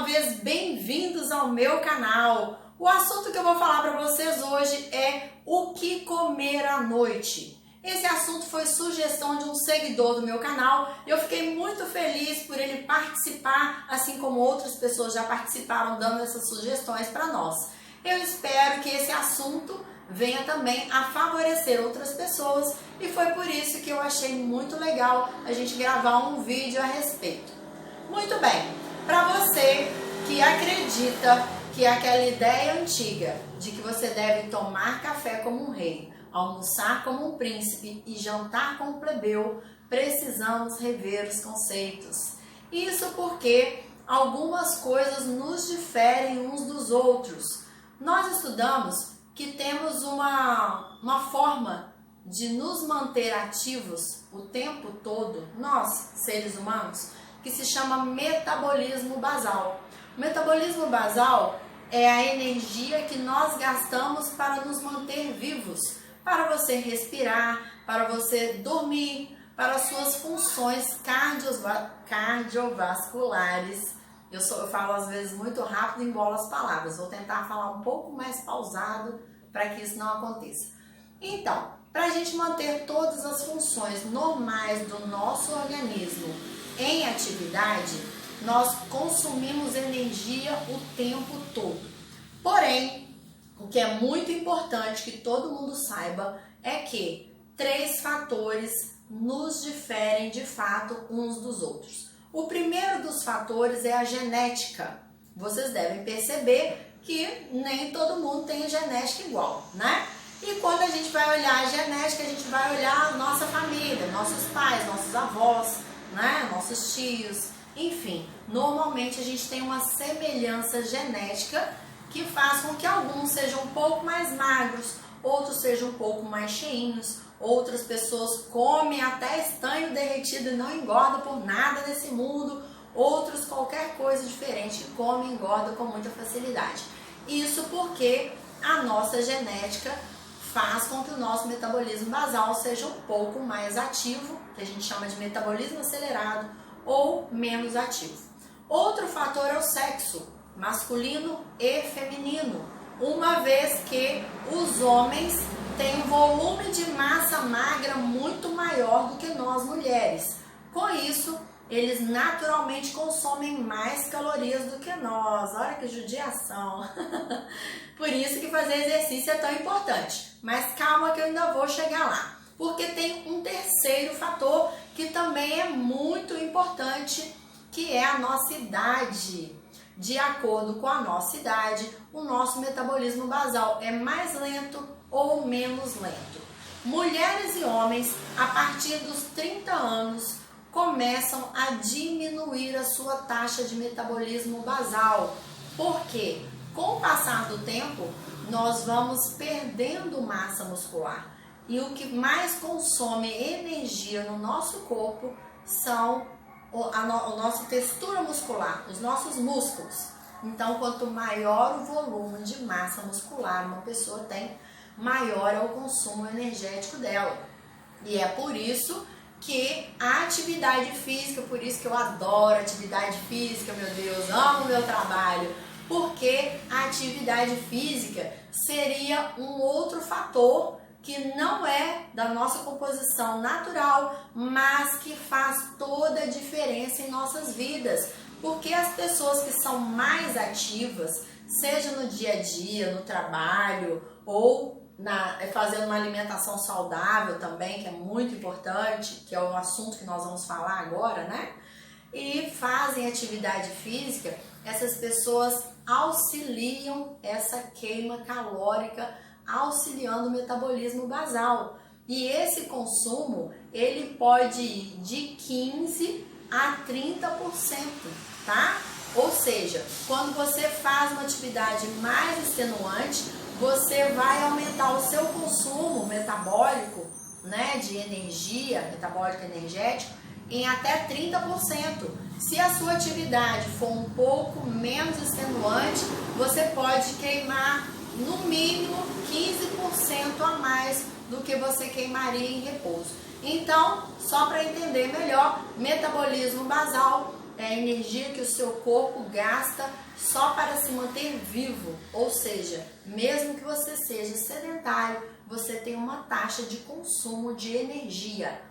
uma vez bem-vindos ao meu canal. O assunto que eu vou falar para vocês hoje é o que comer à noite. Esse assunto foi sugestão de um seguidor do meu canal e eu fiquei muito feliz por ele participar, assim como outras pessoas já participaram dando essas sugestões para nós. Eu espero que esse assunto venha também a favorecer outras pessoas e foi por isso que eu achei muito legal a gente gravar um vídeo a respeito. Muito bem, para você que acredita que aquela ideia antiga de que você deve tomar café como um rei, almoçar como um príncipe e jantar como um plebeu, precisamos rever os conceitos. Isso porque algumas coisas nos diferem uns dos outros. Nós estudamos que temos uma forma de nos manter ativos o tempo todo, nós, seres humanos, que se chama metabolismo basal. O metabolismo basal é a energia que nós gastamos para nos manter vivos, para você respirar, para você dormir, para as suas funções cardiovasculares. Eu falo às vezes muito rápido e embolo as palavras. Vou tentar falar um pouco mais pausado para que isso não aconteça. Então, para a gente manter todas as funções normais do nosso organismo em atividade, nós consumimos energia o tempo todo. Porém, o que é muito importante que todo mundo saiba é que 3 fatores nos diferem de fato uns dos outros. O primeiro dos fatores é a genética. Vocês devem perceber que nem todo mundo tem genética igual, né? E quando a gente vai olhar a genética, a gente vai olhar a nossa família, nossos pais, nossos avós, né? Nossos tios, enfim. Normalmente a gente tem uma semelhança genética que faz com que alguns sejam um pouco mais magros, outros sejam um pouco mais cheinhos, outras pessoas comem até estanho derretido e não engordam por nada nesse mundo, outros qualquer coisa diferente comem e engordam com muita facilidade. Isso porque a nossa genética faz com que o nosso metabolismo basal seja um pouco mais ativo, que a gente chama de metabolismo acelerado, ou menos ativo. Outro fator é o sexo, masculino e feminino, uma vez que os homens têm um volume de massa magra muito maior do que nós mulheres. Com isso, eles naturalmente consomem mais calorias do que nós. Olha que judiação! Por isso que fazer exercício é tão importante. Mas calma que eu ainda vou chegar lá. Porque tem um terceiro fator que também é muito importante, que é a nossa idade. De acordo com a nossa idade, o nosso metabolismo basal é mais lento ou menos lento. Mulheres e homens, a partir dos 30 anos, começam a diminuir a sua taxa de metabolismo basal. Por quê? Com o passar do tempo, nós vamos perdendo massa muscular. E o que mais consome energia no nosso corpo são a nossa textura muscular, os nossos músculos. Então, quanto maior o volume de massa muscular uma pessoa tem, maior é o consumo energético dela. E é por isso que a atividade física, por isso que eu adoro atividade física, meu Deus, amo o meu trabalho, porque a atividade física seria um outro fator que não é da nossa composição natural, mas que faz toda a diferença em nossas vidas. Porque as pessoas que são mais ativas, seja no dia a dia, no trabalho, ou fazendo uma alimentação saudável também, que é muito importante, que é o assunto que nós vamos falar agora, né? E fazem atividade física, essas pessoas auxiliam essa queima calórica, auxiliando o metabolismo basal. E esse consumo, ele pode ir de 15 a 30%, tá? Ou seja, quando você faz uma atividade mais extenuante, você vai aumentar o seu consumo metabólico, né, de energia, metabólico energético, em até 30%. Se a sua atividade for um pouco menos extenuante, você pode queimar no mínimo 15% a mais do que você queimaria em repouso. Então, só para entender melhor, metabolismo basal é a energia que o seu corpo gasta só para se manter vivo, ou seja, mesmo que você seja sedentário, você tem uma taxa de consumo de energia.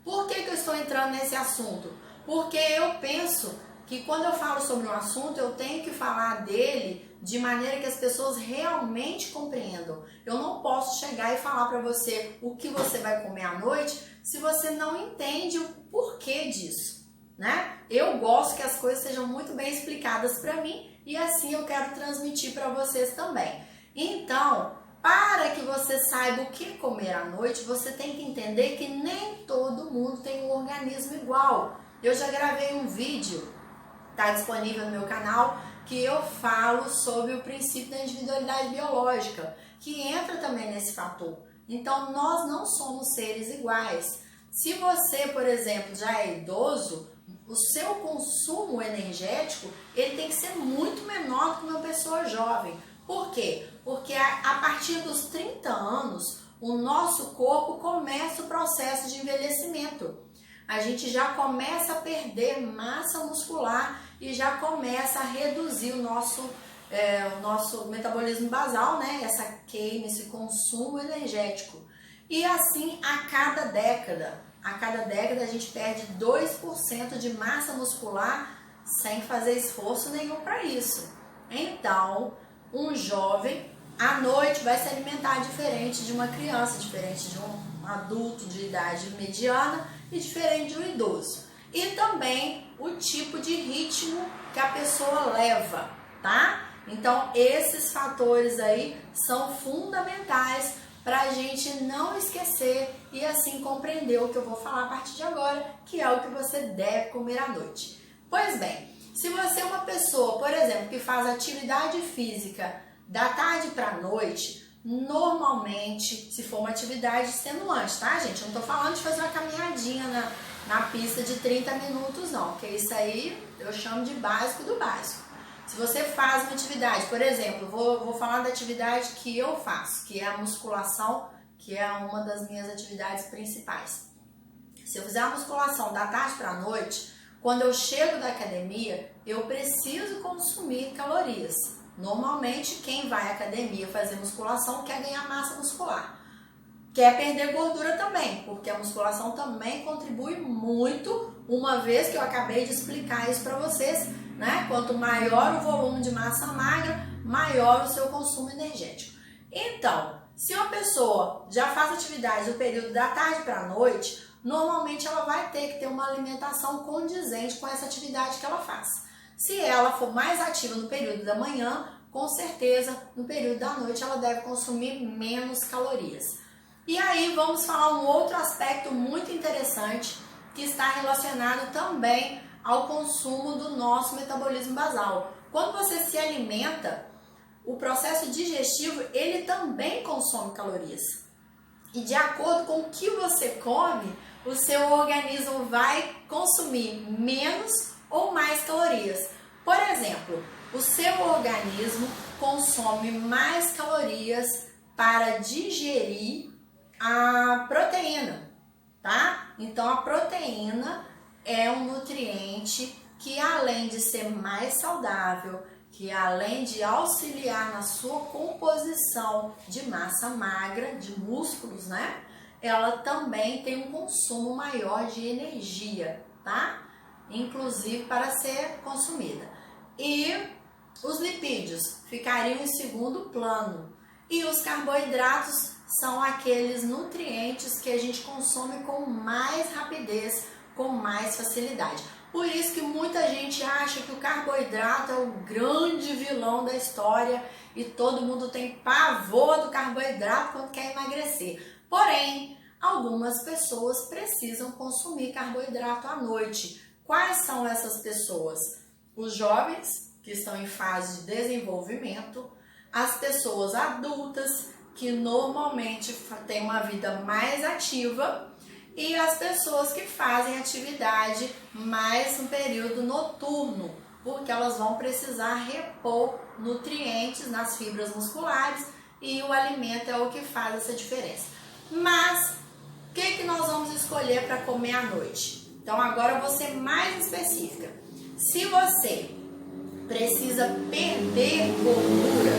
Por que eu estou entrando nesse assunto? Porque eu penso que quando eu falo sobre um assunto, eu tenho que falar dele de maneira que as pessoas realmente compreendam. Eu não posso chegar e falar para você o que você vai comer à noite se você não entende o porquê disso, né? Eu gosto que as coisas sejam muito bem explicadas para mim e assim eu quero transmitir para vocês também. Então, para que você saiba o que comer à noite, você tem que entender que nem todo mundo tem um organismo igual. Eu já gravei um vídeo, está disponível no meu canal, que eu falo sobre o princípio da individualidade biológica, que entra também nesse fator. Então, nós não somos seres iguais. Se você, por exemplo, já é idoso, o seu consumo energético ele tem que ser muito menor do que uma pessoa jovem. Por quê? Porque a partir dos 30 anos, o nosso corpo começa o processo de envelhecimento. A gente já começa a perder massa muscular e já começa a reduzir o nosso metabolismo basal, né? Essa queima, esse consumo energético. E assim a cada década. A cada década a gente perde 2% de massa muscular sem fazer esforço nenhum para isso. Então, um jovem à noite vai se alimentar diferente de uma criança, diferente de um adulto de idade mediana e diferente de um idoso. E também o tipo de ritmo que a pessoa leva, tá? Então, esses fatores aí são fundamentais para a gente não esquecer e assim compreender o que eu vou falar a partir de agora, que é o que você deve comer à noite. Pois bem, se você é uma pessoa, por exemplo, que faz atividade física da tarde para a noite, normalmente, se for uma atividade extenuante, tá, gente? Eu não tô falando de fazer uma caminhadinha na pista de 30 minutos, não, porque isso aí eu chamo de básico do básico. Se você faz uma atividade, por exemplo, vou falar da atividade que eu faço, que é a musculação, que é uma das minhas atividades principais. Se eu fizer a musculação da tarde para a noite, quando eu chego da academia, eu preciso consumir calorias. Normalmente, quem vai à academia fazer musculação quer ganhar massa muscular. Quer perder gordura também, porque a musculação também contribui muito, uma vez que eu acabei de explicar isso para vocês, né? Quanto maior o volume de massa magra, maior o seu consumo energético. Então, se uma pessoa já faz atividade no período da tarde para a noite, normalmente ela vai ter que ter uma alimentação condizente com essa atividade que ela faz. Se ela for mais ativa no período da manhã, com certeza no período da noite ela deve consumir menos calorias. E aí vamos falar um outro aspecto muito interessante que está relacionado também ao consumo do nosso metabolismo basal. Quando você se alimenta, o processo digestivo ele também consome calorias. E de acordo com o que você come, o seu organismo vai consumir menos ou mais calorias. Por exemplo, o seu organismo consome mais calorias para digerir a proteína, tá? Então a proteína é um nutriente que além de ser mais saudável, que além de auxiliar na sua composição de massa magra, de músculos, né? Ela também tem um consumo maior de energia, tá? Inclusive para ser consumida. E os lipídios ficariam em segundo plano. E os carboidratos são aqueles nutrientes que a gente consome com mais rapidez, com mais facilidade. Por isso que muita gente acha que o carboidrato é o grande vilão da história e todo mundo tem pavor do carboidrato quando quer emagrecer. Porém, algumas pessoas precisam consumir carboidrato à noite. Quais são essas pessoas? Os jovens, que estão em fase de desenvolvimento, as pessoas adultas, que normalmente têm uma vida mais ativa, e as pessoas que fazem atividade mais no período noturno, porque elas vão precisar repor nutrientes nas fibras musculares e o alimento é o que faz essa diferença. Mas, o que nós vamos escolher para comer à noite? Então agora eu vou ser mais específica. Se você precisa perder gordura,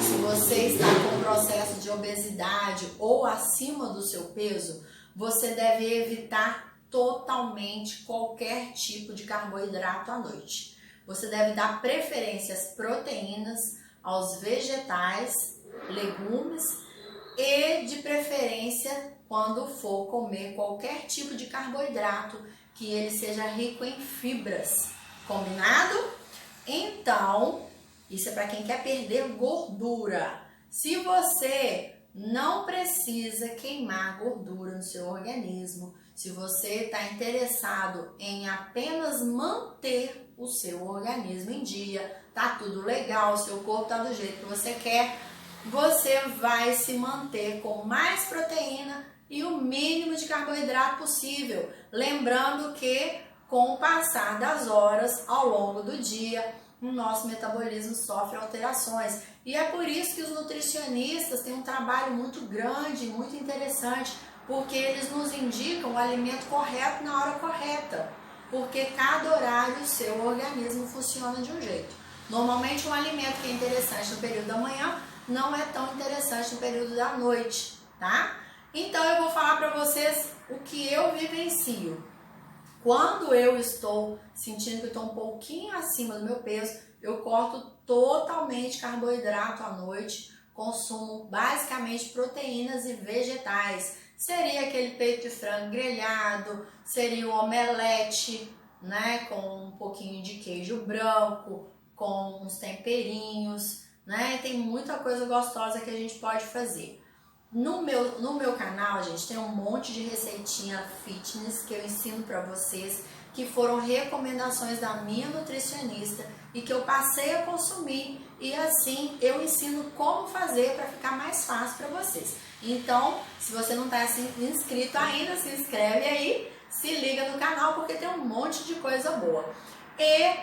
se você está com um processo de obesidade ou acima do seu peso, você deve evitar totalmente qualquer tipo de carboidrato à noite. Você deve dar preferência às proteínas, aos vegetais, legumes e de preferência quando for comer qualquer tipo de carboidrato que ele seja rico em fibras. Combinado? Então, isso é para quem quer perder gordura. Se você não precisa queimar gordura no seu organismo, se você está interessado em apenas manter o seu organismo em dia, tá tudo legal, seu corpo tá do jeito que você quer, você vai se manter com mais proteína e o mínimo de carboidrato possível. Lembrando que com o passar das horas ao longo do dia, o nosso metabolismo sofre alterações. E é por isso que os nutricionistas têm um trabalho muito grande, muito interessante, porque eles nos indicam o alimento correto na hora correta, porque cada horário o seu organismo funciona de um jeito. Normalmente um alimento que é interessante no período da manhã não é tão interessante no período da noite, tá? Então eu vou falar para vocês o que eu vivencio. Quando eu estou sentindo que estou um pouquinho acima do meu peso, eu corto totalmente carboidrato à noite, consumo basicamente proteínas e vegetais. Seria aquele peito de frango grelhado, seria o omelete, né, com um pouquinho de queijo branco, com uns temperinhos, né? Tem muita coisa gostosa que a gente pode fazer. No meu canal, gente, tem um monte de receitinha fitness que eu ensino para vocês, que foram recomendações da minha nutricionista e que eu passei a consumir, e assim eu ensino como fazer para ficar mais fácil para vocês. Então, se você não está inscrito ainda, se inscreve aí, se liga no canal porque tem um monte de coisa boa. E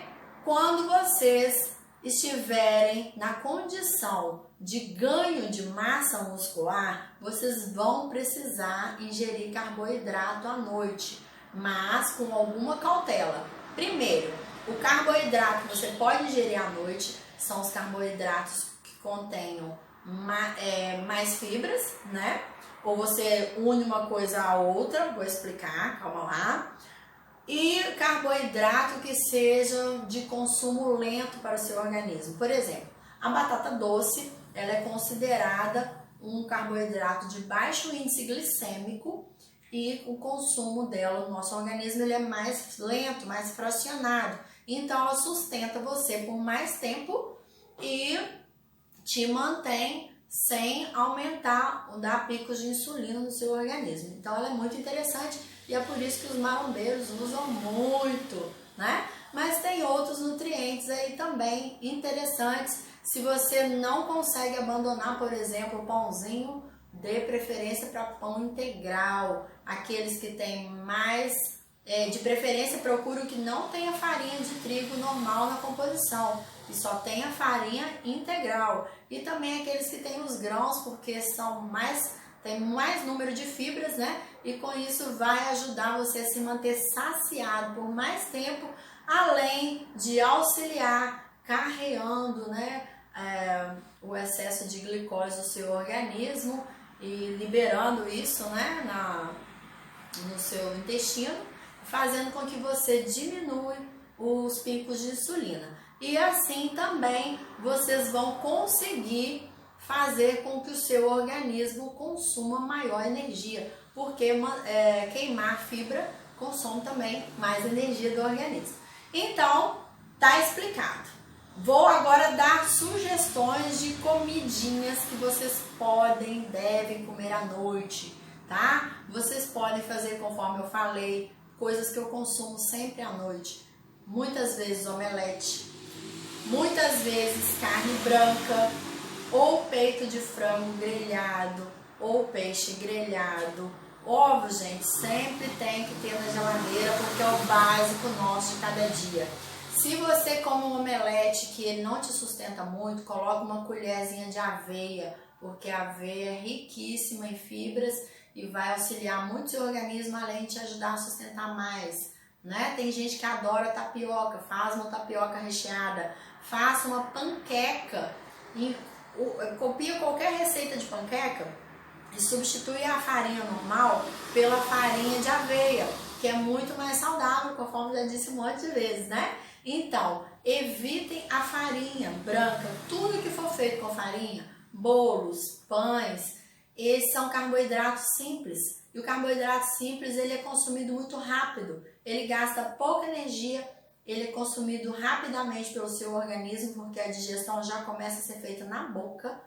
quando vocês estiverem na condição de ganho de massa muscular, vocês vão precisar ingerir carboidrato à noite, mas com alguma cautela. Primeiro, o carboidrato que você pode ingerir à noite são os carboidratos que contenham mais fibras, né? Ou você une uma coisa à outra, vou explicar, calma lá. E carboidrato que seja de consumo lento para o seu organismo. Por exemplo, a batata doce, ela é considerada um carboidrato de baixo índice glicêmico e o consumo dela no nosso organismo ele é mais lento, mais fracionado. Então ela sustenta você por mais tempo e te mantém sem aumentar ou dar picos de insulina no seu organismo. Então ela é muito interessante e é por isso que os marombeiros usam muito, né? Mas tem outros nutrientes aí também interessantes. Se você não consegue abandonar, por exemplo, o pãozinho, dê preferência para pão integral. Aqueles que têm mais, de preferência, procure o que não tenha farinha de trigo normal na composição, que só tenha farinha integral. E também aqueles que têm os grãos, porque tem mais número de fibras, né? E com isso vai ajudar você a se manter saciado por mais tempo, além de auxiliar carreando, né, o excesso de glicose do seu organismo e liberando isso, né, no seu intestino, fazendo com que você diminua os picos de insulina. E assim também vocês vão conseguir fazer com que o seu organismo consuma maior energia, porque queimar fibra consome também mais energia do organismo. Então, tá explicado. Vou agora dar sugestões de comidinhas que vocês devem comer à noite, tá? Vocês podem fazer conforme eu falei, coisas que eu consumo sempre à noite. Muitas vezes omelete, muitas vezes carne branca, ou peito de frango grelhado, ou peixe grelhado. Ovo, gente, sempre tem que ter na geladeira, porque é o básico nosso de cada dia. Se você come um omelete que ele não te sustenta muito, coloca uma colherzinha de aveia, porque a aveia é riquíssima em fibras e vai auxiliar muito o seu organismo, além de te ajudar a sustentar mais, né? Tem gente que adora tapioca, faz uma tapioca recheada, faça uma panqueca, copia qualquer receita de panqueca e substitui a farinha normal pela farinha de aveia, que é muito mais saudável, conforme já disse um monte de vezes, né? Então, evitem a farinha branca, tudo que for feito com farinha, bolos, pães, esses são carboidratos simples. E o carboidrato simples, ele é consumido muito rápido, ele gasta pouca energia, ele é consumido rapidamente pelo seu organismo, porque a digestão já começa a ser feita na boca.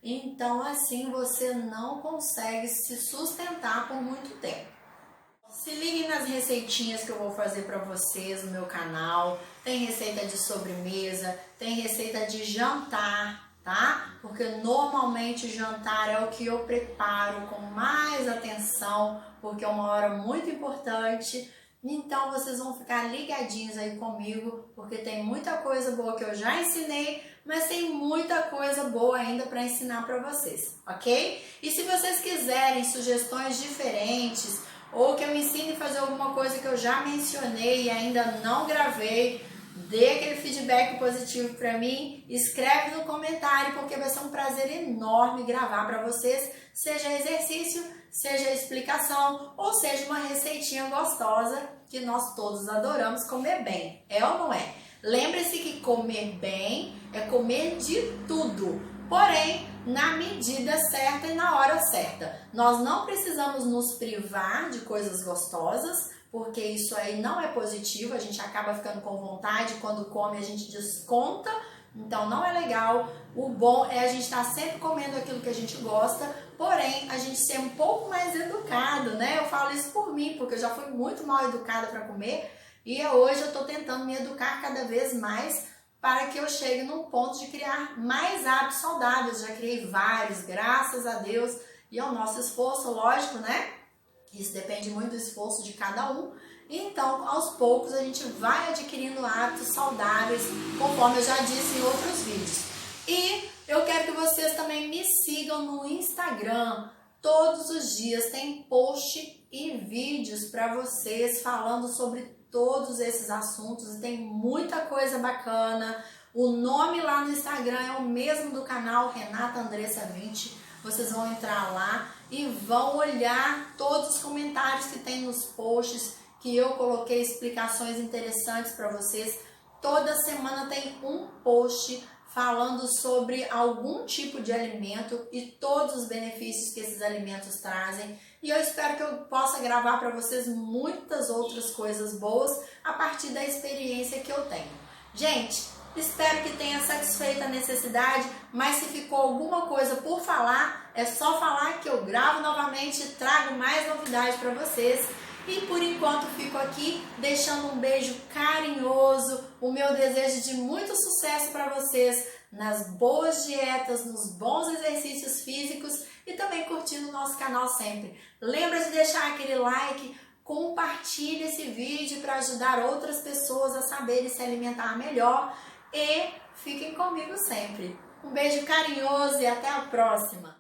Então, assim, você não consegue se sustentar por muito tempo. Se liguem nas receitinhas que eu vou fazer para vocês no meu canal. Tem receita de sobremesa, tem receita de jantar, tá? Porque normalmente o jantar é o que eu preparo com mais atenção, porque é uma hora muito importante. Então vocês vão ficar ligadinhos aí comigo, porque tem muita coisa boa que eu já ensinei, mas tem muita coisa boa ainda para ensinar para vocês, ok? E se vocês quiserem sugestões diferentes, ou que eu ensine a fazer alguma coisa que eu já mencionei e ainda não gravei, dê aquele feedback positivo para mim, escreve no comentário, porque vai ser um prazer enorme gravar para vocês, seja exercício, seja explicação, ou seja uma receitinha gostosa que nós todos adoramos comer bem, é ou não é? Lembre-se que comer bem é comer de tudo, porém na medida certa e na hora certa. Nós não precisamos nos privar de coisas gostosas, porque isso aí não é positivo, a gente acaba ficando com vontade, quando come a gente desconta, então não é legal. O bom é a gente estar sempre comendo aquilo que a gente gosta, porém a gente ser um pouco mais educado, né? Eu falo isso por mim, porque eu já fui muito mal educada para comer e hoje eu estou tentando me educar cada vez mais para que eu chegue num ponto de criar mais hábitos saudáveis. Já criei vários, graças a Deus, e ao nosso esforço, lógico, né? Isso depende muito do esforço de cada um. Então, aos poucos, a gente vai adquirindo hábitos saudáveis, conforme eu já disse em outros vídeos. E eu quero que vocês também me sigam no Instagram. Todos os dias tem post e vídeos para vocês falando sobre todos esses assuntos e tem muita coisa bacana. O nome lá no Instagram é o mesmo do canal, Renata Andressa 20. Vocês vão entrar lá e vão olhar todos os comentários que tem nos posts, que eu coloquei explicações interessantes para vocês. Toda semana tem um post falando sobre algum tipo de alimento e todos os benefícios que esses alimentos trazem. E eu espero que eu possa gravar para vocês muitas outras coisas boas a partir da experiência que eu tenho. Gente, espero que tenha satisfeito a necessidade, mas se ficou alguma coisa por falar, é só falar que eu gravo novamente e trago mais novidades para vocês. E por enquanto fico aqui deixando um beijo carinhoso, o meu desejo de muito sucesso para vocês nas boas dietas, nos bons exercícios físicos e também curtindo o nosso canal sempre. Lembra de deixar aquele like, compartilhe esse vídeo para ajudar outras pessoas a saberem se alimentar melhor e fiquem comigo sempre. Um beijo carinhoso e até a próxima!